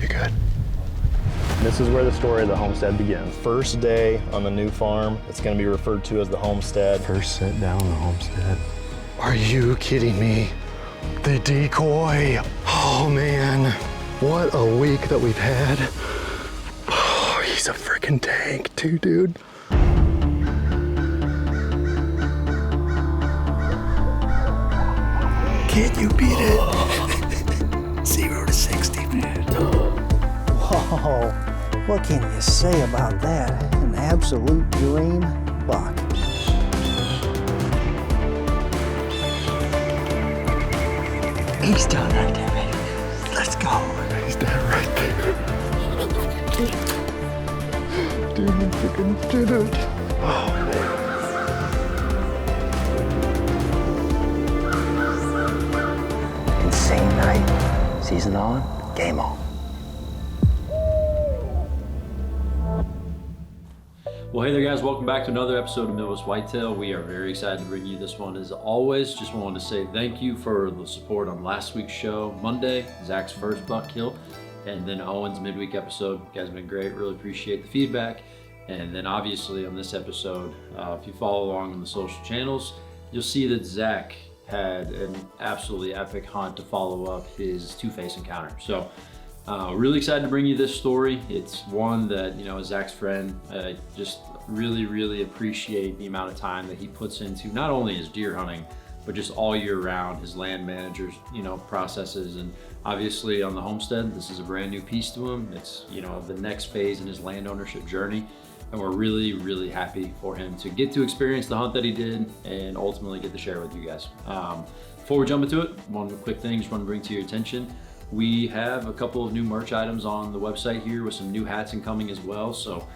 You good? This is where the story of the homestead begins. First day on the new farm. It's going to be referred to as the homestead. First set down on the homestead. Are you kidding me? The Decoy. Oh man, what a week that we've had. Oh, he's a freaking tank too, dude. Can't you beat it? 0 to 60, man. Whoa, what can you say about that? An absolute dream buck. He's done right there, baby. Let's go. He's down right there. Dude, you freaking did it. Oh, man. Insane night. Season on, game on. Well, hey there guys, welcome back to another episode of Midwest Whitetail. We are very excited to bring you this one as always. Just wanted to say thank you for the support on last week's show, Monday, Zach's first buck kill, and then Owen's midweek episode. You guys have been great, really appreciate the feedback. And then obviously on this episode, if you follow along on the social channels, you'll see that Zach had an absolutely epic hunt to follow up his two-face encounter. So really excited to bring you this story. It's one that, you know, as Zach's friend, just really appreciate the amount of time that he puts into not only his deer hunting, but just all year round, his land managers, you know, processes. And obviously on the homestead, this is a brand new piece to him. It's, you know, the next phase in his land ownership journey. And we're really happy for him to get to experience the hunt that he did and ultimately get to share with you guys. Before we jump into it, one quick thing just want to bring to your attention. We have a couple of new merch items on the website here with some new hats incoming as well. So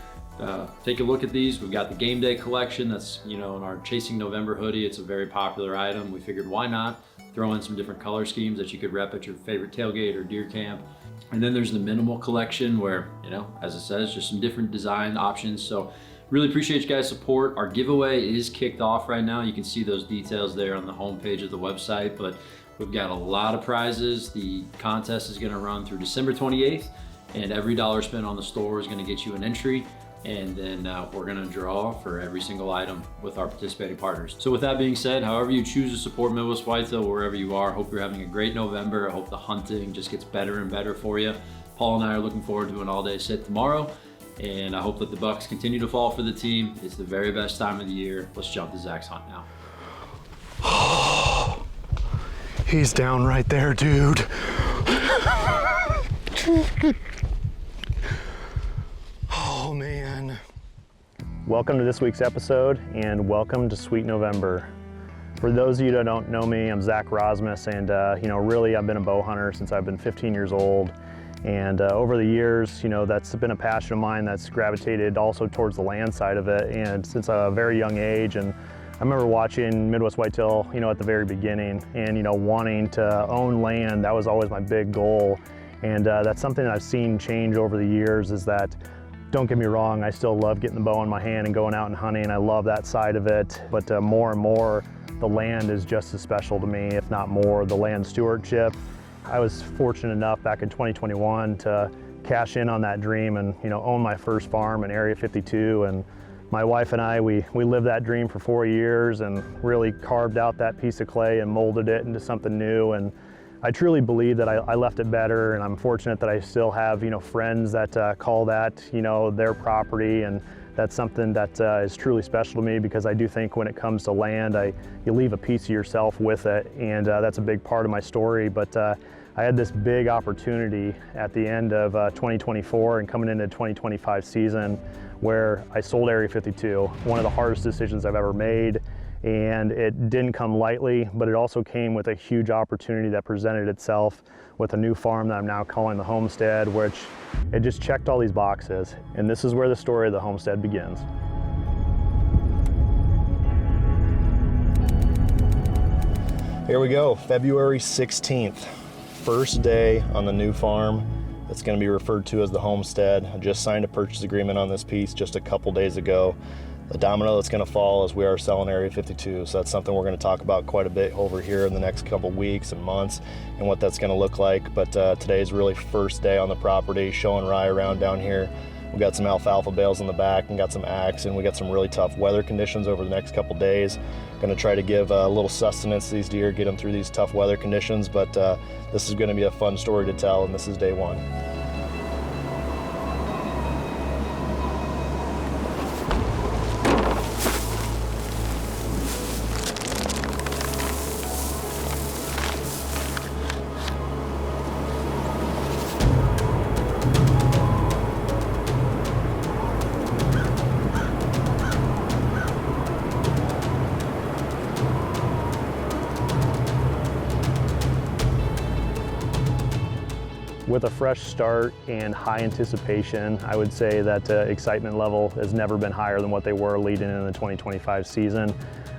take a look at these. We've got the game day collection that's, you know, in our Chasing November hoodie. It's a very popular item. We figured why not throw in some different color schemes that you could rep at your favorite tailgate or deer camp. And then there's the minimal collection where, you know, as it says, just some different design options. So really appreciate you guys' support. Our giveaway is kicked off right now. You can see those details there on the homepage of the website, but we've got a lot of prizes. The contest is gonna run through December 28th, and every dollar spent on the store is gonna get you an entry. And then we're gonna draw for every single item with our participating partners. So with that being said, however you choose to support Midwest Whitetail, wherever you are, I hope you're having a great November. I hope the hunting just gets better and better for you. Paul and I are looking forward to an all-day sit tomorrow, and I hope that the bucks continue to fall for the team. It's the very best time of the year. Let's jump to Zach's hunt now. He's down right there, dude. Oh man. Welcome to this week's episode and welcome to Sweet November. For those of you that don't know me, I'm Zach Rozmus, and you know, really I've been a bow hunter since I've been 15 years old. And over the years, you know, that's been a passion of mine that's gravitated also towards the land side of it. And since a very young age, and I remember watching Midwest Whitetail, you know, at the very beginning, and, you know, wanting to own land, that was always my big goal. And that's something that I've seen change over the years, is that, don't get me wrong, I still love getting the bow in my hand and going out and hunting. I love that side of it, but more and more, the land is just as special to me, if not more, the land stewardship. I was fortunate enough back in 2021 to cash in on that dream and, you know, own my first farm in Area 52. And my wife and I, we lived that dream for 4 years and really carved out that piece of clay and molded it into something new. And I truly believe that I left it better, and I'm fortunate that I still have, you know, friends that call that, you know, their property, and that's something that is truly special to me, because I do think when it comes to land, you leave a piece of yourself with it, and that's a big part of my story. But I had this big opportunity at the end of 2024 and coming into 2025 season where I sold Area 52, one of the hardest decisions I've ever made. And it didn't come lightly, but it also came with a huge opportunity that presented itself with a new farm that I'm now calling the Homestead, which it just checked all these boxes. And this is where the story of the Homestead begins. Here we go, February 16th, first day on the new farm. It's going to be referred to as the Homestead. I just signed a purchase agreement on this piece just a couple days ago. the domino that's going to fall is we are selling Area 52. So that's something we're going to talk about quite a bit over here in the next couple weeks and months and what that's going to look like. But today is really first day on the property, showing rye around down here. We got some alfalfa bales in the back and got some axe, and we got some really tough weather conditions over the next couple days. Going to try to give a little sustenance to these deer, get them through these tough weather conditions, but this is going to be a fun story to tell, and this is day one. With a fresh start and high anticipation, I would say that excitement level has never been higher than what they were leading in the 2025 season.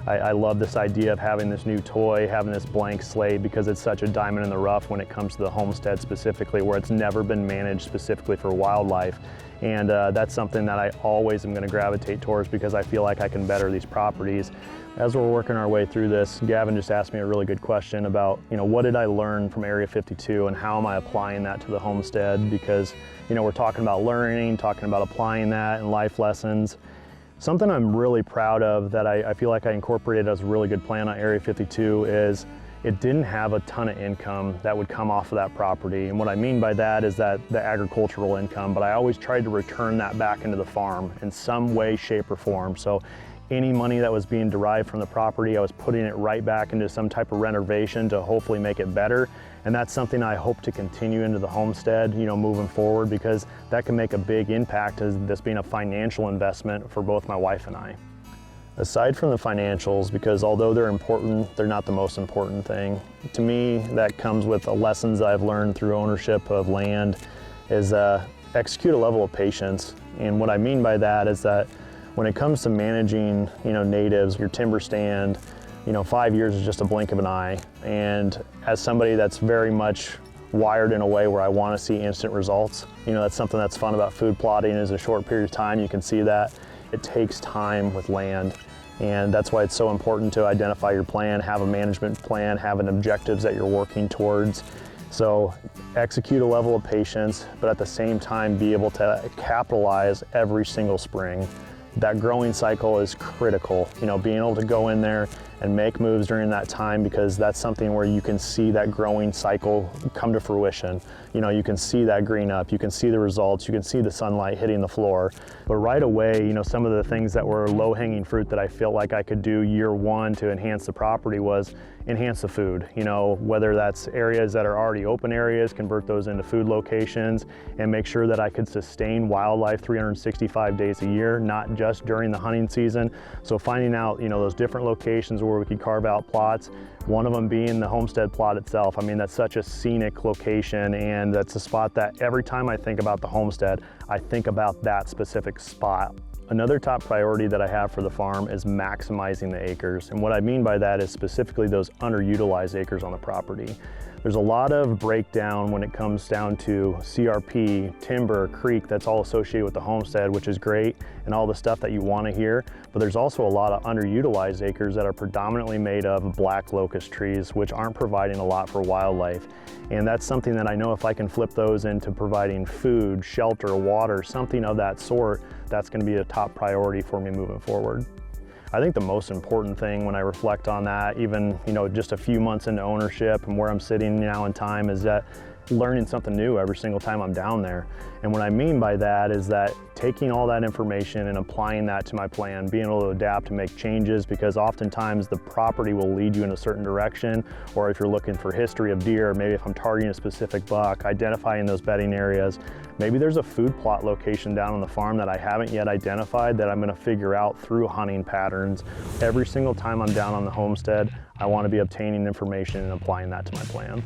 I love this idea of having this new toy, having this blank slate, because it's such a diamond in the rough when it comes to the homestead specifically, where it's never been managed specifically for wildlife. And that's something that I always am going to gravitate towards, because I feel like I can better these properties. As we're working our way through this, Gavin just asked me a really good question about, what did I learn from Area 52 and how am I applying that to the homestead? Because, we're talking about learning, talking about applying that and life lessons. Something I'm really proud of that I feel like I incorporated as a really good plan on Area 52 is it didn't have a ton of income that would come off of that property. And what I mean by that is that the agricultural income, but I always tried to return that back into the farm in some way, shape, or form. So any money that was being derived from the property, I was putting it right back into some type of renovation to hopefully make it better. And that's something I hope to continue into the homestead, moving forward, because that can make a big impact as this being a financial investment for both my wife and I. Aside from the financials, because although they're important, they're not the most important thing. To me, that comes with the lessons I've learned through ownership of land is execute a level of patience. And what I mean by that is that when it comes to managing, natives, your timber stand, 5 years is just a blink of an eye. And as somebody that's very much wired in a way where I want to see instant results, that's something that's fun about food plotting is a short period of time. You can see that it takes time with land. And that's why it's so important to identify your plan, have a management plan, have an objectives that you're working towards. So execute a level of patience, but at the same time, be able to capitalize every single spring. That growing cycle is critical, being able to go in there and make moves during that time, because that's something where you can see that growing cycle come to fruition. You can see that green up, you can see the results, you can see the sunlight hitting the floor. But right away, some of the things that were low-hanging fruit that I felt like I could do year one to enhance the property was enhance the food. Whether that's areas that are already open areas, convert those into food locations, and make sure that I could sustain wildlife 365 days a year, not just during the hunting season. So finding out, those different locations where we could carve out plots, one of them being the homestead plot itself. I mean, that's such a scenic location, and that's a spot that every time I think about the homestead, I think about that specific spot. Another top priority that I have for the farm is maximizing the acres. And what I mean by that is specifically those underutilized acres on the property. There's a lot of breakdown when it comes down to CRP, timber, creek, that's all associated with the homestead, which is great, and all the stuff that you want to hear. But there's also a lot of underutilized acres that are predominantly made of black locust trees, which aren't providing a lot for wildlife. And that's something that I know if I can flip those into providing food, shelter, water, something of that sort, that's going to be a top priority for me moving forward. I think the most important thing when I reflect on that, even just a few months into ownership and where I'm sitting now in time, is that learning something new every single time I'm down there. And what I mean by that is that taking all that information and applying that to my plan, being able to adapt and make changes, because oftentimes the property will lead you in a certain direction, or if you're looking for history of deer, maybe if I'm targeting a specific buck, identifying those bedding areas, maybe there's a food plot location down on the farm that I haven't yet identified that I'm gonna figure out through hunting patterns. Every single time I'm down on the homestead, I wanna be obtaining information and applying that to my plan.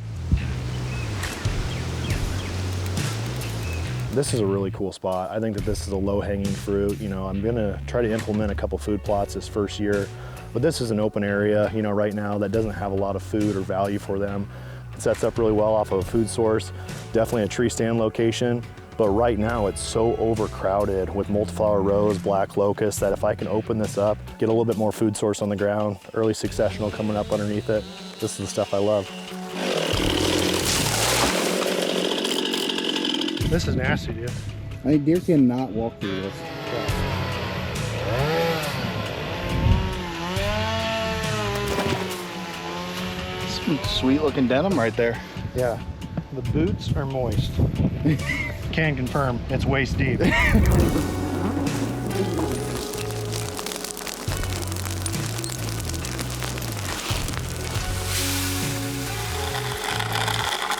This is a really cool spot. I think that this is a low-hanging fruit. I'm gonna try to implement a couple food plots this first year, but this is an open area, right now that doesn't have a lot of food or value for them. It sets up really well off of a food source. Definitely a tree stand location. But right now it's so overcrowded with multiflower rose, black locust, that if I can open this up, get a little bit more food source on the ground, early successional coming up underneath it, this is the stuff I love. This is nasty, dude. I mean, deer cannot walk through this. Some sweet looking denim right there. Yeah, the boots are moist. Can confirm, it's waist deep.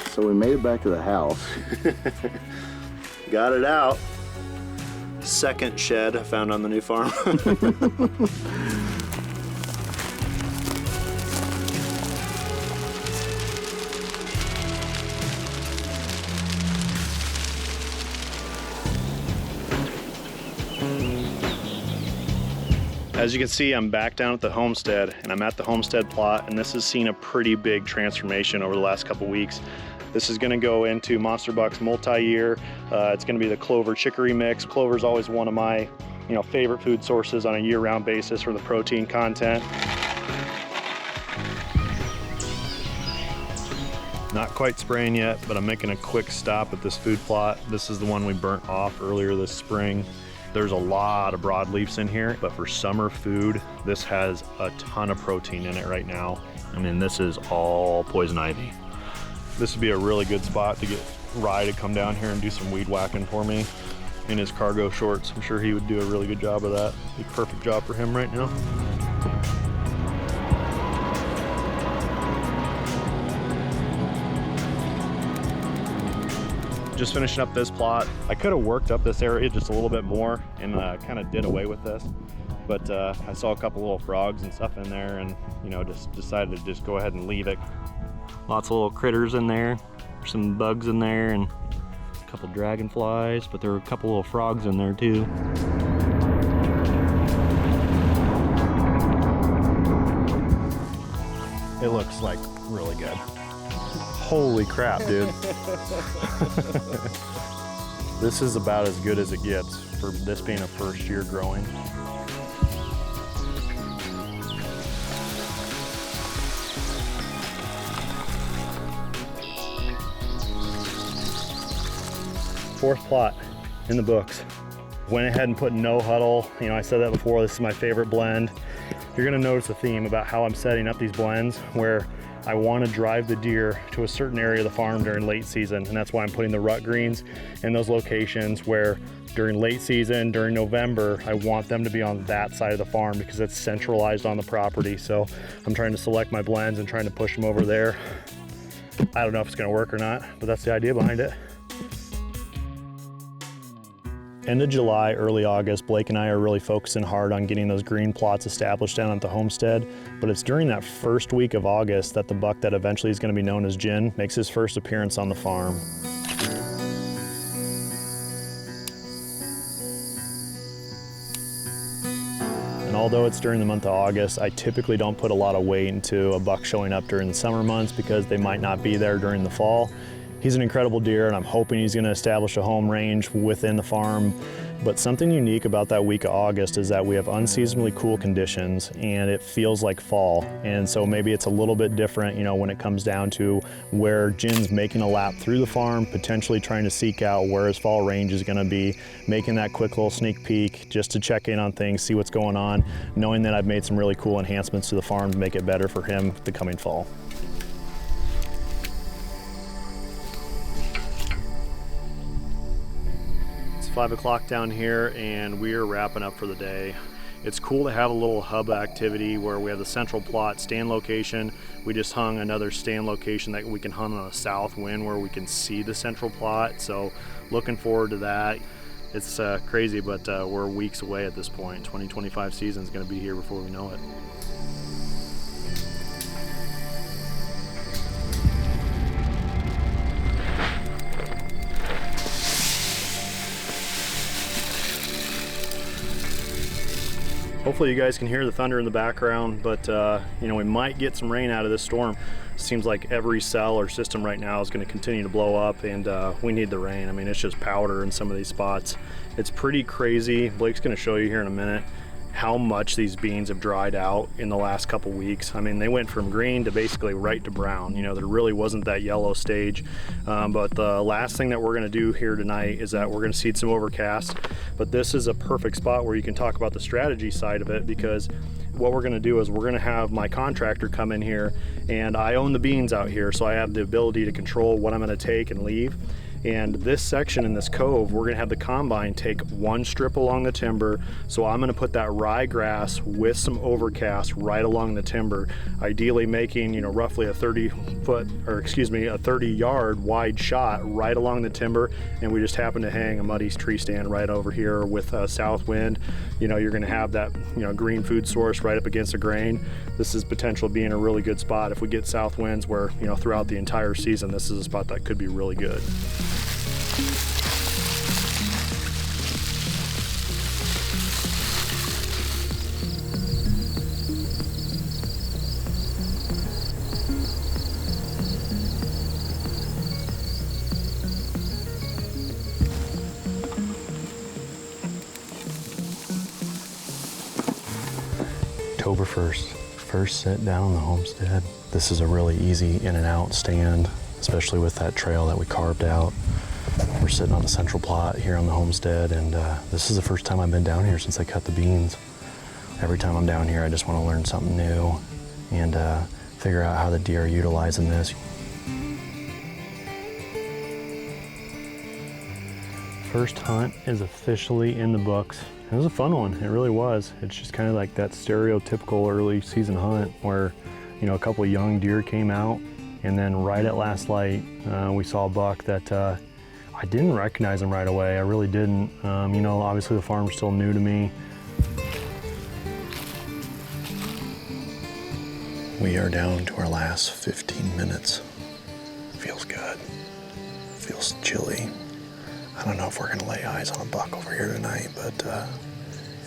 So we made it back to the house. Got it out. Second shed I found on the new farm. As you can see, I'm back down at the homestead, and I'm at the homestead plot, and this has seen a pretty big transformation over the last couple weeks. This is gonna go into Monster Buck's multi-year. It's gonna be the clover chicory mix. Clover is always one of my favorite food sources on a year-round basis for the protein content. Not quite spraying yet, but I'm making a quick stop at this food plot. This is the one we burnt off earlier this spring. There's a lot of broadleafs in here, but for summer food, this has a ton of protein in it right now. I mean, this is all poison ivy. This would be a really good spot to get Rye to come down here and do some weed whacking for me in his cargo shorts. I'm sure he would do a really good job of that. Be a perfect job for him right now. Just finishing up this plot. I could have worked up this area just a little bit more and kind of did away with this, but I saw a couple little frogs and stuff in there, and just decided to just go ahead and leave it. Lots of little critters in there, some bugs in there, and a couple dragonflies, but there were a couple little frogs in there too. It looks like really good. Holy crap, dude. This is about as good as it gets for this being a first year growing. Fourth plot in the books. Went ahead and put no huddle. I said that before, this is my favorite blend. You're gonna notice a theme about how I'm setting up these blends, where I want to drive the deer to a certain area of the farm during late season, and that's why I'm putting the rut greens in those locations where during late season, during November, I want them to be on that side of the farm because it's centralized on the property. So I'm trying to select my blends and trying to push them over there. I don't know if it's going to work or not, but that's the idea behind it. End of July, early August, Blake and I are really focusing hard on getting those green plots established down at the homestead, but it's during that first week of August that the buck that eventually is going to be known as Gin makes his first appearance on the farm. And although it's during the month of August, I typically don't put a lot of weight into a buck showing up during the summer months because they might not be there during the fall. He's an incredible deer, and I'm hoping he's going to establish a home range within the farm. But something unique about that week of August is that we have unseasonably cool conditions and it feels like fall. And so maybe it's a little bit different, when it comes down to where Gin's making a lap through the farm, potentially trying to seek out where his fall range is going to be, making that quick little sneak peek just to check in on things, see what's going on, knowing that I've made some really cool enhancements to the farm to make it better for him the coming fall. It's 5 o'clock down here and we're wrapping up for the day. It's cool to have a little hub activity where we have the central plot stand location. We just hung another stand location that we can hunt on a south wind where we can see the central plot. So looking forward to that. It's crazy, but we're weeks away at this point. 2025 season is going to be here before we know it. Hopefully you guys can hear the thunder in the background, but you know, we might get some rain out of this storm. Seems like every cell or system right now is going to continue to blow up, and we need the rain. I mean, it's just powder in some of these spots. It's pretty crazy. Blake's going to show you here in a minute how much these beans have dried out in the last couple weeks. I mean, they went from green to basically right to brown. You know, there really wasn't that yellow stage. But the last thing that we're gonna do here tonight is that we're gonna seed some overcast. But this is a perfect spot where you can talk about the strategy side of it, because what we're gonna do is we're gonna have my contractor come in here, and I own the beans out here, so I have the ability to control what I'm gonna take and leave. And this section in this cove, we're gonna have the combine take one strip along the timber. So I'm gonna put that ryegrass with some overcast right along the timber, ideally making, you know, roughly a 30-yard wide shot right along the timber. And we just happen to hang a muddy tree stand right over here with a south wind. You know, you're gonna have that, you know, green food source right up against the grain. This is potential being a really good spot. If we get south winds where, you know, throughout the entire season, this is a spot that could be really good. October 1st, first sit down on the homestead. This is a really easy in and out stand, especially with that trail that we carved out. We're sitting on the central plot here on the homestead, and this is the first time I've been down here since I cut the beans. Every time I'm down here, I just want to learn something new and figure out how the deer are utilizing this. First hunt is officially in the books. It was a fun one, it really was. It's just kind of like that stereotypical early season hunt where, you know, a couple of young deer came out, and then right at last light, we saw a buck that I didn't recognize him right away. I really didn't. You know, obviously the farm's still new to me. We are down to our last 15 minutes. Feels good. Feels chilly. I don't know if we're gonna lay eyes on a buck over here tonight, but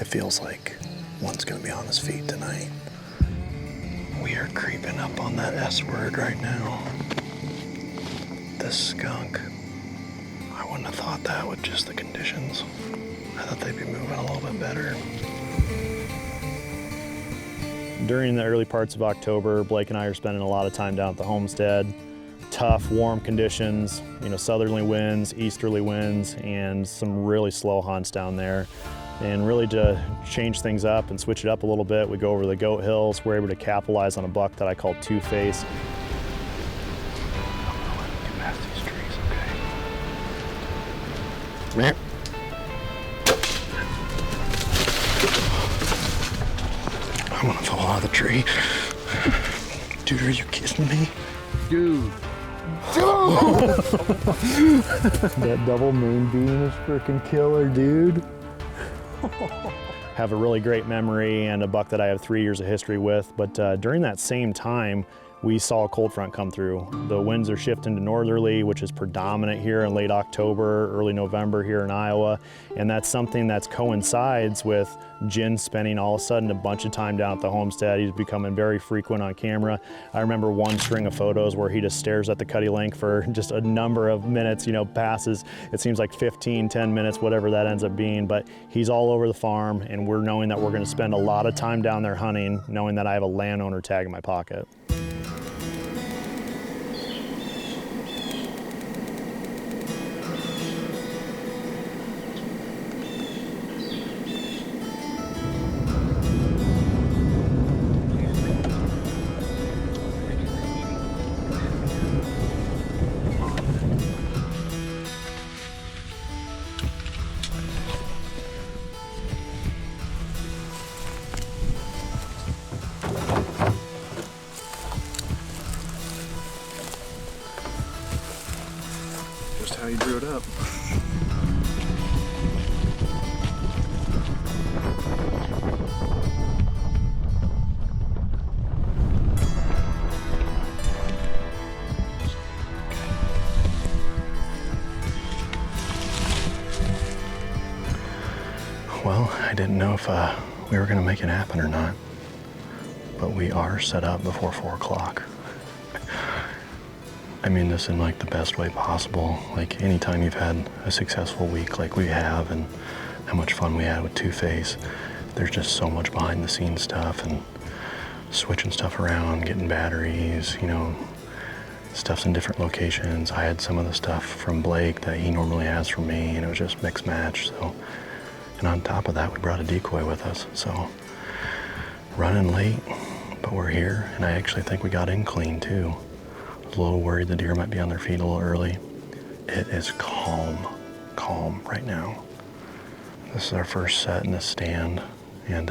it feels like one's gonna be on his feet tonight. We are creeping up on that S word right now. The skunk. I wouldn't have thought that with just the conditions. I thought they'd be moving a little bit better. During the early parts of October, Blake and I are spending a lot of time down at the homestead. Tough, warm conditions, you know, southerly winds, easterly winds, and some really slow hunts down there. And really to change things up and switch it up a little bit, we go over the goat hills. We're able to capitalize on a buck that I call Two-Face. Get past these trees, okay? I want to fall out of the tree. Dude, are you kidding me? Dude. That double main beam is freaking killer, dude. Have a really great memory and a buck that I have 3 years of history with, but during that same time, we saw a cold front come through. The winds are shifting to northerly, which is predominant here in late October, early November here in Iowa. And that's something that coincides with Jin spending all of a sudden a bunch of time down at the homestead. He's becoming very frequent on camera. I remember one string of photos where he just stares at the cutty link for just a number of minutes, you know, passes. It seems like 15, 10 minutes, whatever that ends up being, but he's all over the farm, and we're knowing that we're gonna spend a lot of time down there hunting, knowing that I have a landowner tag in my pocket. Just how you drew it up. Well, I didn't know if we were gonna make it happen or not. But we are set up before 4 o'clock. I mean this in like the best way possible. Like anytime you've had a successful week like we have and how much fun we had with Two-Face, there's just so much behind the scenes stuff and switching stuff around, getting batteries, you know, stuff's in different locations. I had some of the stuff from Blake that he normally has from me, and it was just mix match. So, and on top of that, we brought a decoy with us. So running late, but we're here, and I actually think we got in clean too. I was a little worried the deer might be on their feet a little early. It is calm right now. This is our first set in this stand, and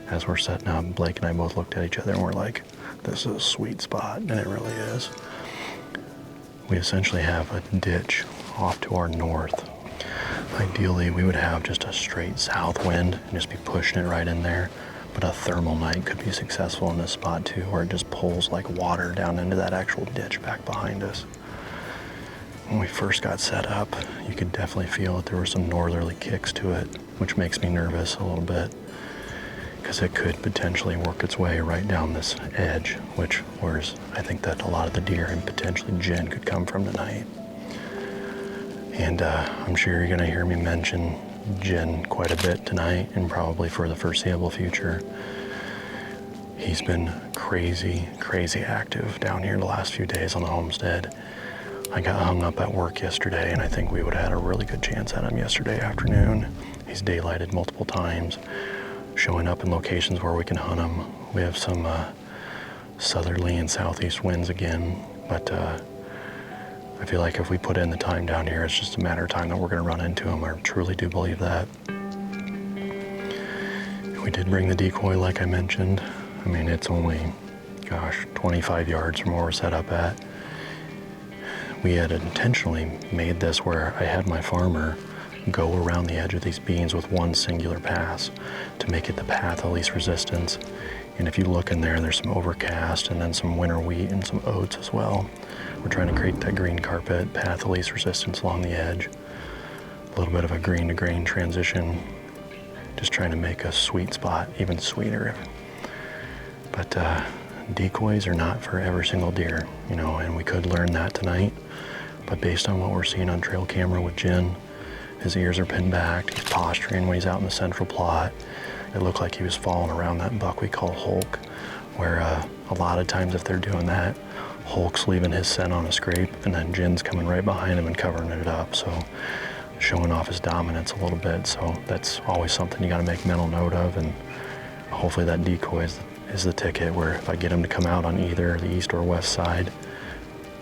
as we're setting up, Blake and I both looked at each other and we're like, this is a sweet spot, and it really is. We essentially have a ditch off to our north. Ideally, we would have just a straight south wind and just be pushing it right in there, but a thermal night could be successful in this spot too, where it just pulls like water down into that actual ditch back behind us. When we first got set up, you could definitely feel that there were some northerly kicks to it, which makes me nervous a little bit, because it could potentially work its way right down this edge, which where's I think that a lot of the deer and potentially Jen could come from tonight. And I'm sure you're gonna hear me mention Jen quite a bit tonight and probably for the foreseeable future. He's been crazy active down here the last few days on the homestead. I got hung up at work yesterday, and I think we would have had a really good chance at him yesterday afternoon. He's daylighted multiple times, showing up in locations where we can hunt him. We have some southerly and southeast winds again, but I feel like if we put in the time down here, it's just a matter of time that we're gonna run into him. I truly do believe that. We did bring the decoy, like I mentioned. I mean, it's only, gosh, 25 yards from where we're set up at. We had intentionally made this where I had my farmer go around the edge of these beans with one singular pass to make it the path of least resistance. And if you look in there, there's some overcast and then some winter wheat and some oats as well. We're trying to create that green carpet, path of least resistance along the edge. A little bit of a green to grain transition, just trying to make a sweet spot even sweeter. But decoys are not for every single deer, you know, and we could learn that tonight. But based on what we're seeing on trail camera with Jen, his ears are pinned back, he's posturing when he's out in the central plot. It looked like he was falling around that buck we call Hulk, where a lot of times if they're doing that, Hulk's leaving his scent on a scrape, and then Jen's coming right behind him and covering it up, so showing off his dominance a little bit. So that's always something you gotta make mental note of, and hopefully that decoy is the ticket where if I get him to come out on either the east or west side,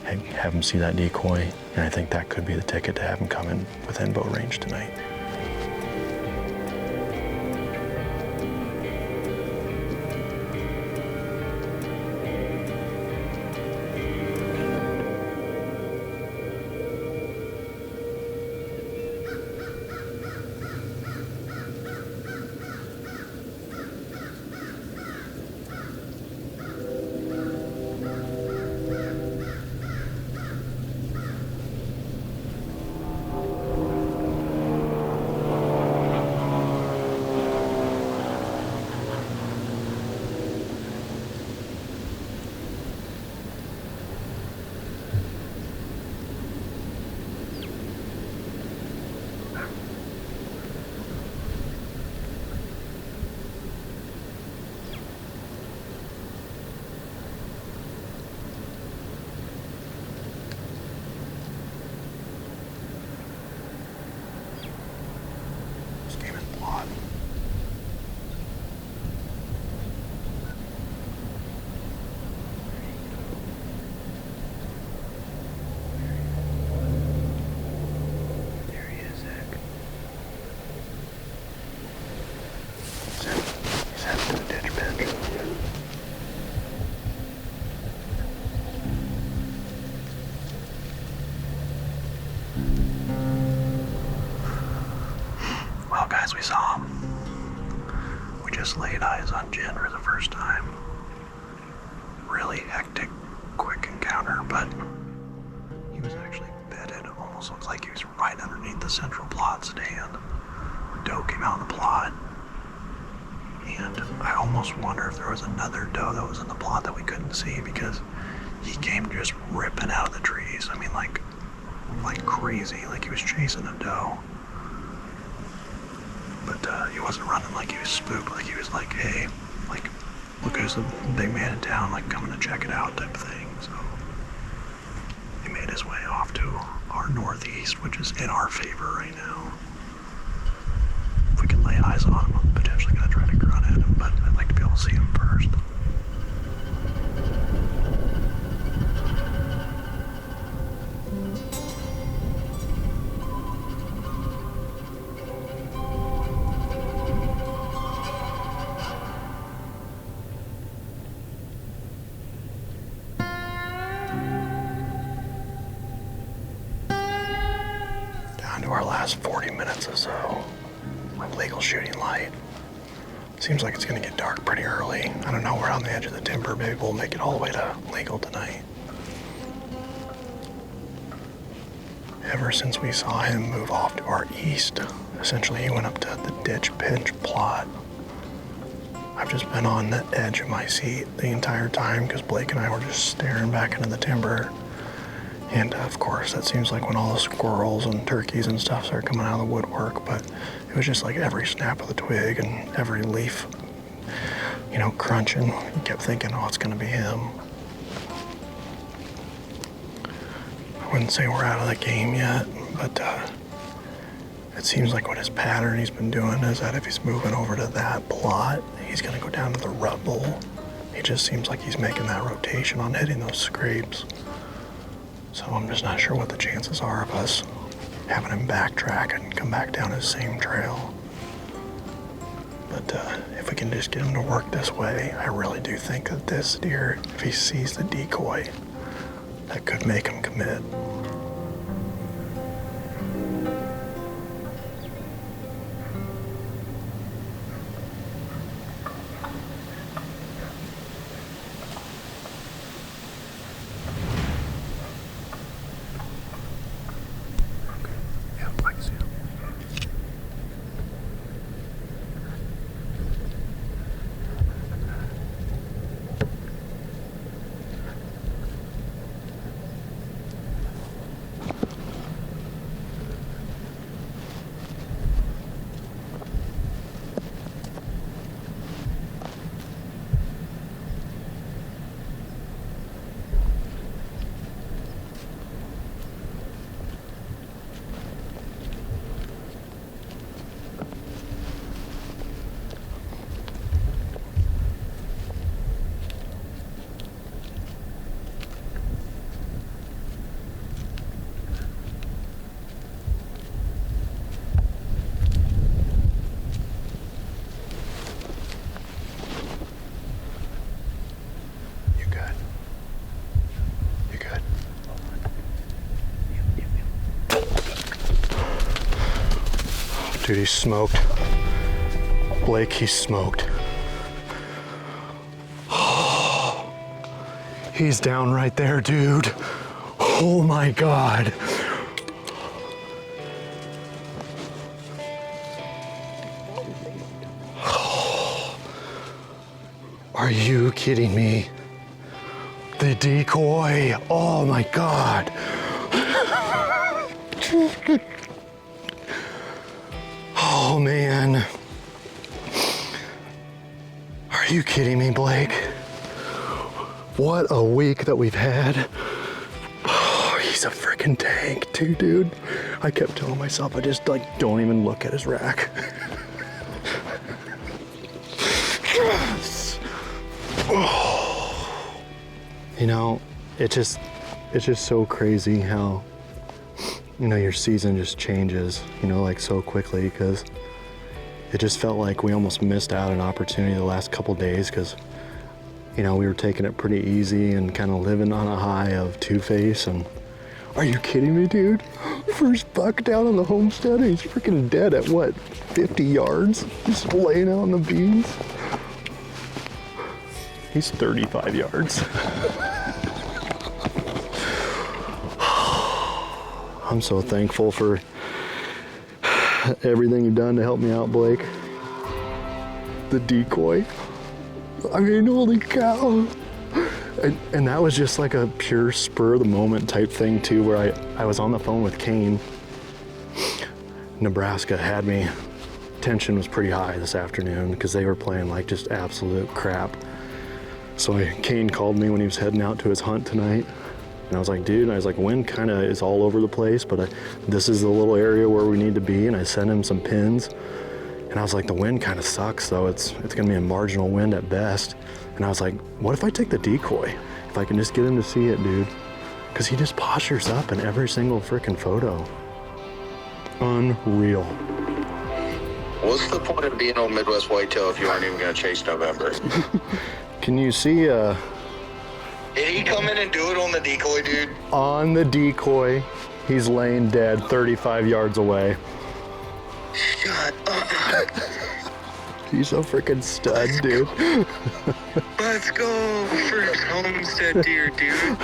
have him see that decoy, and I think that could be the ticket to have him come in within bow range tonight. We saw him. We just laid eyes on Jen for the first time. Really hectic, quick encounter, but he was actually bedded. Almost looked like he was right underneath the central plot stand. Doe came out in the plot. And I almost wonder if there was another doe that was in the plot that we couldn't see, because he came just ripping out of the trees. I mean, like crazy, like he was chasing a doe. But he wasn't running like he was spooked, like he was like, hey, like, look who's the big man in town, like coming to check it out type of thing. So he made his way off to our northeast, which is in our favor right now. If we can lay eyes on him, I'm potentially going to try to grunt at him, but I'd like to be able to see him first. Down to our last 40 minutes or so. Legal shooting light. Seems like it's gonna get dark pretty early. I don't know, we're on the edge of the timber. Maybe we'll make it all the way to legal tonight. Ever since we saw him move off to our east, essentially he went up to the ditch pinch plot. I've just been on the edge of my seat the entire time because Blake and I were just staring back into the timber. And of course, that seems like when all the squirrels and turkeys and stuff start coming out of the woodwork, but it was just like every snap of the twig and every leaf, you know, crunching. You kept thinking, oh, it's gonna be him. I wouldn't say we're out of the game yet, but it seems like what his pattern he's been doing is that if he's moving over to that plot, he's gonna go down to the rubble. He just seems like he's making that rotation on hitting those scrapes. So I'm just not sure what the chances are of us having him backtrack and come back down his same trail. But if we can just get him to work this way, I really do think that this deer, if he sees the decoy, that could make him commit. Dude, he's smoked. Blake, he's smoked. He's down right there, dude. Oh my God. Are you kidding me? The decoy. Oh my God. Oh man. Are you kidding me, Blake? What a week that we've had. Oh, he's a freaking tank too, dude. I kept telling myself, I just like don't even look at his rack. Yes. Oh. You know, it's just so crazy how, you know, your season just changes, you know, like so quickly, because it just felt like we almost missed out an opportunity the last couple days because, you know, we were taking it pretty easy and kind of living on a high of Two-Face. And are you kidding me, dude? First buck down on the Homestead, and he's freaking dead at what, 50 yards? Just laying out on the beans. He's 35 yards. I'm so thankful for everything you've done to help me out, Blake. the decoy. I mean, holy cow. And that was just like a pure spur of the moment type thing too, where I was on the phone with Kane. Nebraska had me, tension was pretty high this afternoon because they were playing like just absolute crap. So Kane called me when he was heading out to his hunt tonight. And I was like, dude, wind kind of is all over the place, but this is the little area where we need to be. And I sent him some pins. And I was like, the wind kind of sucks though. It's gonna be a marginal wind at best. And I was like, what if I take the decoy? If I can just get him to see it, dude. Because he just postures up in every single freaking photo. Unreal. What's the point of being on Midwest Whitetail if you aren't even gonna chase November? Can you see, Did he come in and do it on the decoy, dude? on the decoy, he's laying dead 35 yards away. Shut up. He's a freaking stud, dude. Let's go. First homestead deer, dude.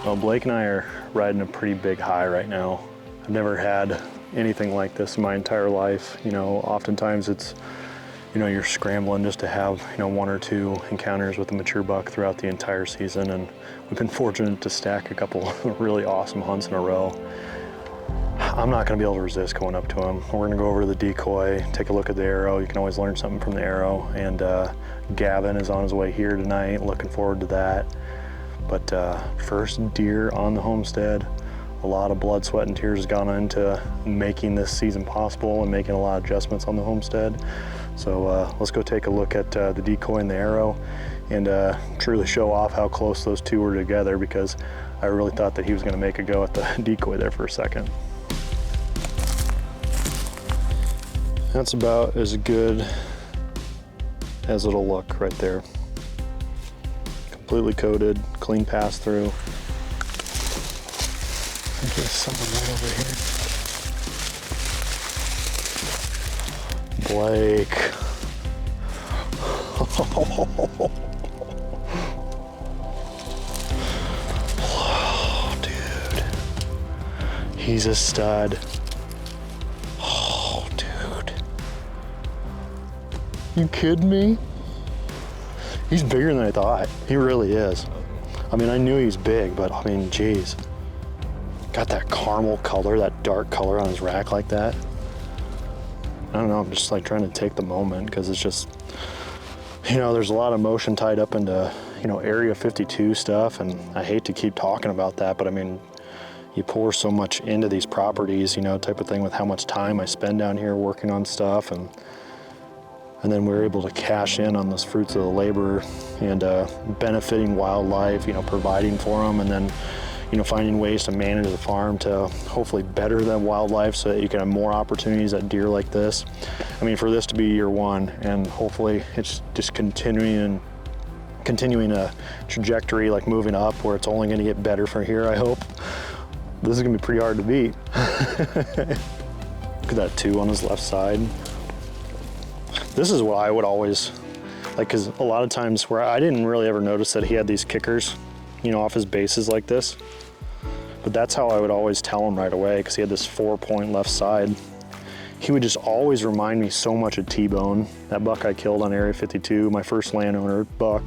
Well, Blake and I are riding a pretty big high right now. I've never had anything like this in my entire life. You know, oftentimes it's, you know, you're scrambling just to have, you know, 1 or 2 encounters with a mature buck throughout the entire season. And we've been fortunate to stack a couple of really awesome hunts in a row. I'm not gonna be able to resist going up to him. We're gonna go over to the decoy, take a look at the arrow. You can always learn something from the arrow. And Gavin is on his way here tonight. Looking forward to that. But first deer on the homestead. A lot of blood, sweat, and tears has gone into making this season possible and making a lot of adjustments on the homestead. So let's go take a look at the decoy and the arrow and truly show off how close those two were together, because I really thought that he was gonna make a go at the decoy there for a second. That's about as good as it'll look right there. Completely coated, clean pass through. I think there's something right over here. Blake. Oh, dude. He's a stud. Oh, dude. You kidding me? He's bigger than I thought. He really is. I mean, I knew he was big, but I mean, geez. Got that caramel color, that dark color on his rack like that. I don't know, I'm just like trying to take the moment, because it's just, you know, there's a lot of emotion tied up into, you know, Area 52 stuff, and I hate to keep talking about that, but I mean, you pour so much into these properties, you know, type of thing, with how much time I spend down here working on stuff, and then we're able to cash in on those fruits of the labor and benefiting wildlife, you know, providing for them, and then, you know, finding ways to manage the farm to hopefully better the wildlife so that you can have more opportunities at deer like this. I mean, for this to be year 1, and hopefully it's just continuing a trajectory, like moving up, where it's only gonna get better from here, I hope. This is gonna be pretty hard to beat. Look at that 2 on his left side. This is what I would always, like, because a lot of times where I didn't really ever notice that he had these kickers, you know, off his bases like this. But that's how I would always tell him right away, because he had this 4-point left side. He would just always remind me so much of T-Bone, that buck I killed on Area 52, my first landowner buck.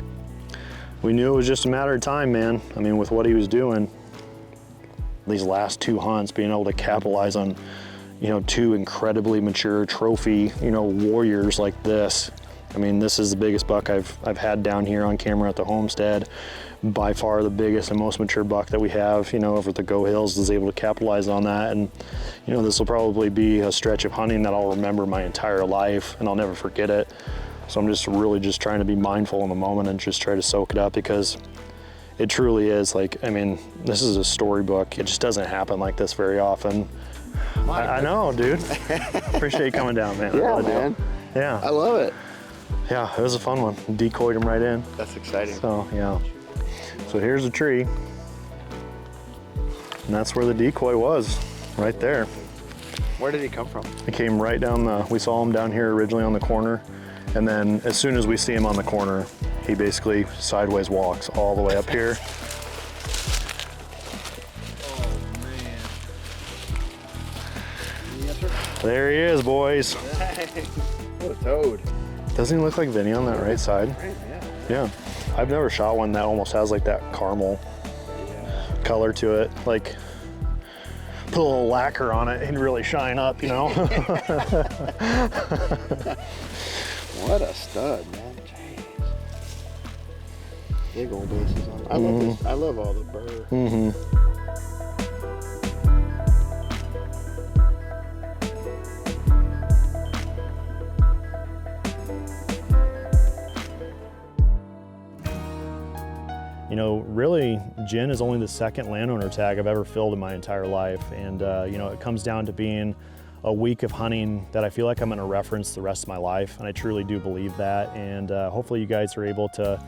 We knew it was just a matter of time, man. I mean, with what he was doing, these last 2 hunts, being able to capitalize on, you know, 2 incredibly mature trophy, you know, warriors like this. I mean, this is the biggest buck I've had down here on camera at the homestead. By far the biggest and most mature buck that we have, you know, over at the Go Hills, is able to capitalize on that. And, you know, this will probably be a stretch of hunting that I'll remember my entire life, and I'll never forget it. So I'm just really just trying to be mindful in the moment and just try to soak it up, because it truly is, like, I mean, this is a storybook. It just doesn't happen like this very often. I know, dude. Appreciate you coming down, man. Yeah, really man. Do. Yeah. I love it. Yeah, it was a fun one. Decoyed him right in. That's exciting. So, yeah. So here's the tree. And that's where the decoy was, right there. Where did he come from? He came right down we saw him down here originally on the corner. And then as soon as we see him on the corner, he basically sideways walks all the way up here. Yes, sir. There he is, boys. What a toad. Doesn't he look like Vinny on that right side? Right, yeah. Yeah. I've never shot one that almost has like that caramel color to it. Like, put a little lacquer on it and really shine up, you know? What a stud, man. Jeez. Big old bases on. I love this. I love all the burr. You know, really, gin is only the second landowner tag I've ever filled in my entire life. And, you know, it comes down to being a week of hunting that I feel like I'm gonna reference the rest of my life. And I truly do believe that. And hopefully you guys are able to,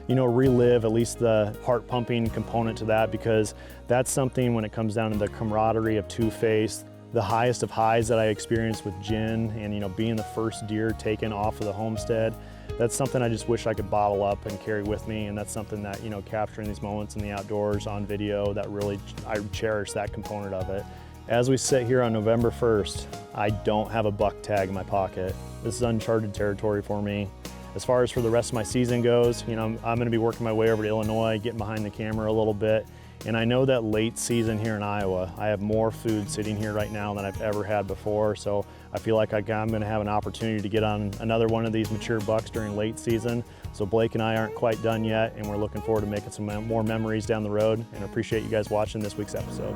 you know, relive at least the heart pumping component to that, because that's something when it comes down to the camaraderie of two-face, the highest of highs that I experienced with gin and, you know, being the first deer taken off of the homestead. That's something I just wish I could bottle up and carry with me, and that's something that, you know, capturing these moments in the outdoors on video, that really, I cherish that component of it. As we sit here on November 1st, I don't have a buck tag in my pocket. This is uncharted territory for me. As far as for the rest of my season goes, you know, I'm gonna be working my way over to Illinois, getting behind the camera a little bit. And I know that late season here in Iowa, I have more food sitting here right now than I've ever had before. So I feel like I'm gonna have an opportunity to get on another one of these mature bucks during late season. So Blake and I aren't quite done yet, and we're looking forward to making some more memories down the road, and appreciate you guys watching this week's episode.